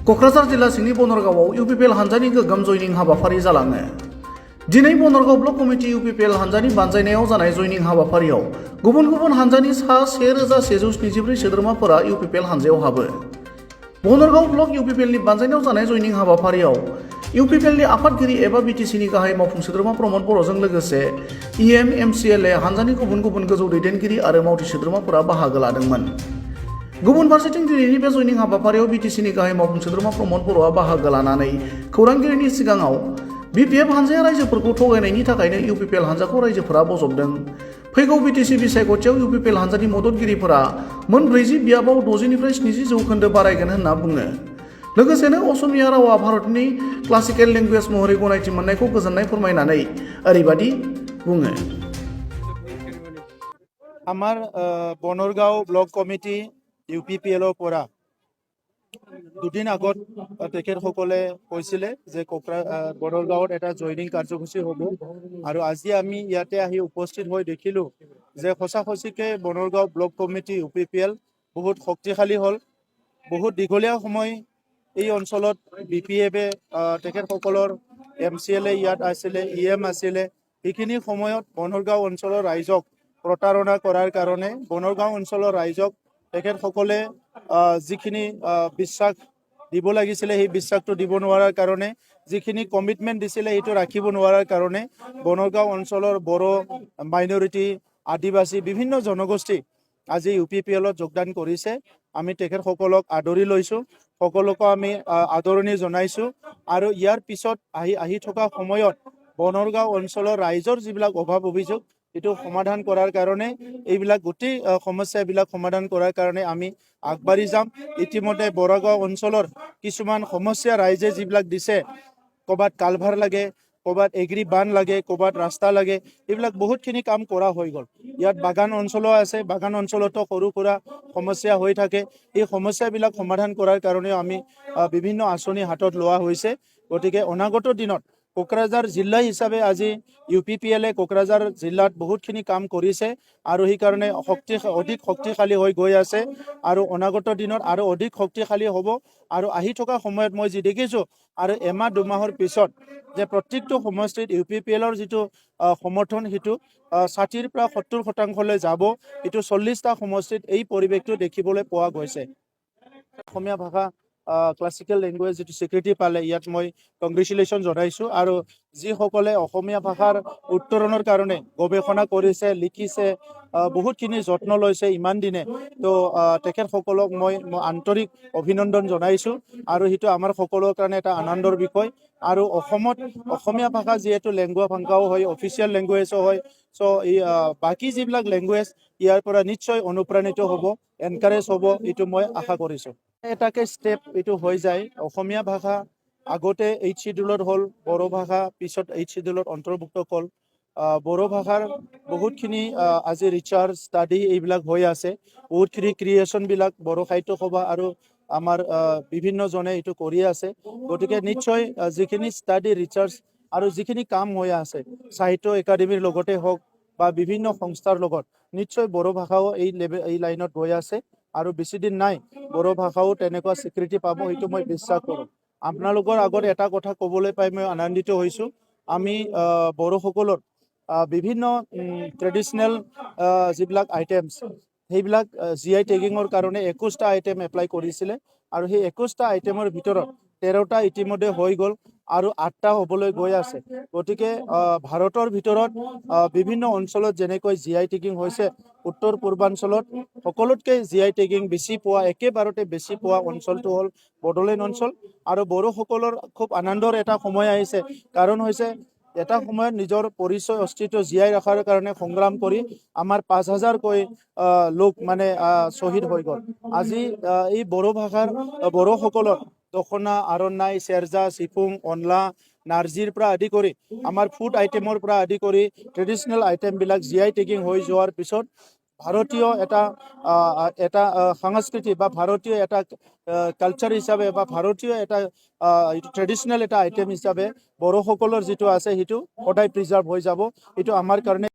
क'क्राझार जिल्ला सिंनि बनरगावआव इउपिपिएल हानजानि गोगोम जयनिं हाबाफारि जालाङो। दिनै बनरगाव ब्लक कमिटि इउपिपिएल हानजानि बानजायनायाव जानाय जयनिं हाबाफारियाव गुबुन गुबुन हानजानि सा 1174 सोद्रोमाफोरा इउपिपिएल हानजायाव हाबो। बनरगाव ब्लक इउपिपिएलनि बानजायनायाव जानाय जयनिं हाबाफारियाव इउपिपिएलनि आफादगिरि एबा बिटिसिनि गाहाय मावफुं सोद्रोमा प्रमद बर'जों लोगोसे इएम एमसिएलए हानजानि गुबुन गुबुन गोजौ दैदेनगिरि आरो मावथि सोद्रोमाफोरा बाहागो लादोंमोन। गुबुन फारसेथिं दिनैनि बे जयनिं हाबाफारियाव बिटिसिनि गाहाय मावफुं सोद्रोमा प्रमद बर'आ बाहागो लानानै खौरांगिरिनि सिगाङाव बिपिएफ हानजाया रायजोफोरखौ थगायनायनि थाखायनो इउपिपिएल हानजाखौ रायजोफोरा बजबदों। फैगौ बिटिसि बिसायख'थियाव इउपिपिएल हानजानि मददगिरिफोरा मोन 40 बियाबाव 60निफ्राय 70 जौखोन्दो बारायगोन होनना बुङो। लोगोसेनो असमिया रावा भारतनि क्लासिकेल लेंगुवेज महरै गनायथि मोननायखौ गोजोननाय फोरमायनानै ओरैबादि बुङो। আমাৰ বনৰগাঁও ব্লক কমিটি ইউপিপিএলৰ পৰা দুদিন আগত তেখেতসকলে কৈছিলে যে বনৰগাঁৱত এটা জয়নিং কাৰ্যসূচী হ'ব আৰু আজি আমি ইয়াতে আহি উপস্থিত হৈ দেখিলোঁ যে সঁচাসঁচিকৈ বনৰগাঁও ব্লক কমিটি ইউপিপিএল বহুত শক্তিশালী হ'ল। বহুত দীঘলীয়া সময় এই অঞ্চলত বিপিএফে তেখেতসকলৰ এমচিএলএ ইয়াত আছিলে, ইএম আছিলে। সেইখিনি সময়ত বনৰগাঁও অঞ্চলৰ ৰাইজক প্ৰতাৰণা কৰাৰ কাৰণে বনৰগাঁও অঞ্চলৰ ৰাইজক তেখেতসকলে যিখিনি বিশ্বাস দিব লাগিছিলে সেই বিশ্বাসটো দিব নোৱাৰাৰ কাৰণে, যিখিনি কমিটমেণ্ট দিছিলে সেইটো ৰাখিব নোৱাৰাৰ কাৰণে বনৰগাঁও অঞ্চলৰ বড়ো মাইনৰিটি, আদিবাসী বিভিন্ন জনগোষ্ঠী আজি ইউপিপিএলত যোগদান কৰিছে। আমি তেখেতসকলক আদৰি লৈছোঁ, সকলোকে আমি আদৰণি জনাইছোঁ আৰু ইয়াৰ পিছত আহি থকা সময়ত বনৰগাঁও অঞ্চলৰ ৰাইজৰ যিবিলাক অভাৱ অভিযোগ এইটো সমাধান কৰাৰ কাৰণে, এইবিলাক গোটেই সমস্যাবিলাক সমাধান কৰাৰ কাৰণে আমি আগবাঢ়ি যাম। ইতিমধ্যে বৰগাঁও অঞ্চলৰ কিছুমান সমস্যা ৰাইজে যিবিলাক দিছে, ক'ৰবাত কালভাৰ লাগে, ক'ৰবাত এগ্ৰি বান লাগে, ক'ৰবাত ৰাস্তা লাগে, এইবিলাক বহুতখিনি কাম কৰা হৈ গ'ল। ইয়াত বাগান অঞ্চলো আছে, বাগান অঞ্চলতো সৰু সুৰা সমস্যা হৈ থাকে। এই সমস্যাবিলাক সমাধান কৰাৰ কাৰণেও আমি বিভিন্ন আঁচনি হাতত লোৱা হৈছে। গতিকে অনাগত দিনত কোকৰাঝাৰ জিলা হিচাপে আজি ইউপিপিএলে কোকৰাঝাৰ জিলাত বহুতখিনি কাম কৰিছে আৰু সেইকাৰণে অধিক শক্তিশালী হৈ গৈ আছে আৰু অনাগত দিনত আৰু অধিক শক্তিশালী হ'ব। আৰু আহি থকা সময়ত মই যি দেখিছোঁ আৰু এমাহ দুমাহৰ পিছত যে প্ৰত্যেকটো সমষ্টিত ইউপিপিএলৰ যিটো সমৰ্থন সেইটো 60ৰ পৰা 70% যাব। এইটো 40টা সমষ্টিত এই পৰিৱেশটো দেখিবলৈ পোৱা গৈছে। অসমীয়া ভাষা ক্লাছিকেল লেংগুৱেজ যিটো স্বীকৃতি পালে ইয়াত মই কংগ্ৰেচুলেশ্যন জনাইছোঁ আৰু যিসকলে অসমীয়া ভাষাৰ উত্তৰণৰ কাৰণে গৱেষণা কৰিছে, লিখিছে, বহুতখিনি যত্ন লৈছে ইমান দিনে, তো তেখেতসকলক মই আন্তৰিক অভিনন্দন জনাইছোঁ আৰু সেইটো আমাৰ সকলোৰ কাৰণে এটা আনন্দৰ বিষয়। আৰু অসমত অসমীয়া ভাষা যিহেতু লেংগুৱা ভাষাও হয়, অফিচিয়েল লেংগুৱেজো হয়, চ' বাকী যিবিলাক লেংগুৱেজ ইয়াৰ পৰা নিশ্চয় অনুপ্ৰাণিত হ'ব, এনকাৰেজ হ'ব, এইটো মই আশা কৰিছোঁ। এটাকে ষ্টেপ এইটো হৈ যায়। অসমীয়া ভাষা আগতে 8th শিডিউলত হ'ল, বড়ো ভাষা পিছত 8th শিডিউলত অন্তৰ্ভুক্ত হ'ল। বড়ো ভাষাৰ বহুতখিনি আজি ৰিচাৰ্চ ষ্টাডি এইবিলাক হৈ আছে, বহুতখিনি ক্ৰিয়েশ্যনবিলাক বড়ো সাহিত্য সভা আৰু আমাৰ বিভিন্নজনে এইটো কৰি আছে। গতিকে নিশ্চয় যিখিনি ষ্টাডি ৰিচাৰ্চ আৰু যিখিনি কাম হৈ আছে সাহিত্য একাডেমীৰ লগতে হওক বা বিভিন্ন সংস্থাৰ লগত, নিশ্চয় বড়ো ভাষাও এই লাইনত গৈ আছে আৰু বেছিদিন নাই বড়ো ভাষাও তেনেকুৱা স্বীকৃতি পাব, সেইটো মই বিশ্বাস কৰোঁ। আপোনালোকৰ আগত এটা কথা ক'বলৈ পাই মই আনন্দিত হৈছোঁ। আমি বড়োসকলৰ বিভিন্ন ট্ৰেডিশ্যনেল যিবিলাক আইটেমছ সেইবিলাক GI টেগিঙৰ কাৰণে 21টা আইটেম এপ্লাই কৰিছিলে আৰু সেই 21টা আইটেমৰ ভিতৰত 13টা ইতিমধ্যে হৈ গ'ল আৰু 8টা হ'বলৈ গৈ আছে। গতিকে ভাৰতৰ ভিতৰত বিভিন্ন অঞ্চলত যেনেকৈ GI টেগিং হৈছে, উত্তৰ পূৰ্বাঞ্চলত সকলোতকৈ GI টেগিং বেছি পোৱা, একেবাৰতে বেছি পোৱা অঞ্চলটো হ'ল বড়োলেণ্ড অঞ্চল। আৰু বড়োসকলৰ খুব আনন্দৰ এটা সময় আহিছে, কাৰণ হৈছে এটা সময়ত নিজৰ পৰিচয় অস্তিত্ব জীয়াই ৰখাৰ কাৰণে সংগ্ৰাম কৰি আমাৰ 5000কৈ লোক মানে শ্বহীদ হৈ গ'ল। আজি এই বড়ো ভাষাৰ বড়োসকলৰ দখনা, আৰণাই, চেৰজা, চিফুং, অনলা, নাৰ্জীৰ পৰা আদি কৰি আমাৰ ফুড আইটেমৰ পৰা আদি কৰি ট্ৰেডিশ্যনেল আইটেমবিলাক GI টেগিং হৈ যোৱাৰ পিছত ভাৰতীয় এটা সংস্কৃতি বা ভাৰতীয় এটা কালচাৰ হিচাপে বা ভাৰতীয় এটা ট্ৰেডিশ্যনেল এটা আইটেম হিচাপে বড়োসকলৰ যিটো আছে সেইটো সদায় প্ৰিজাৰ্ভ হৈ যাব। এইটো আমাৰ কাৰণে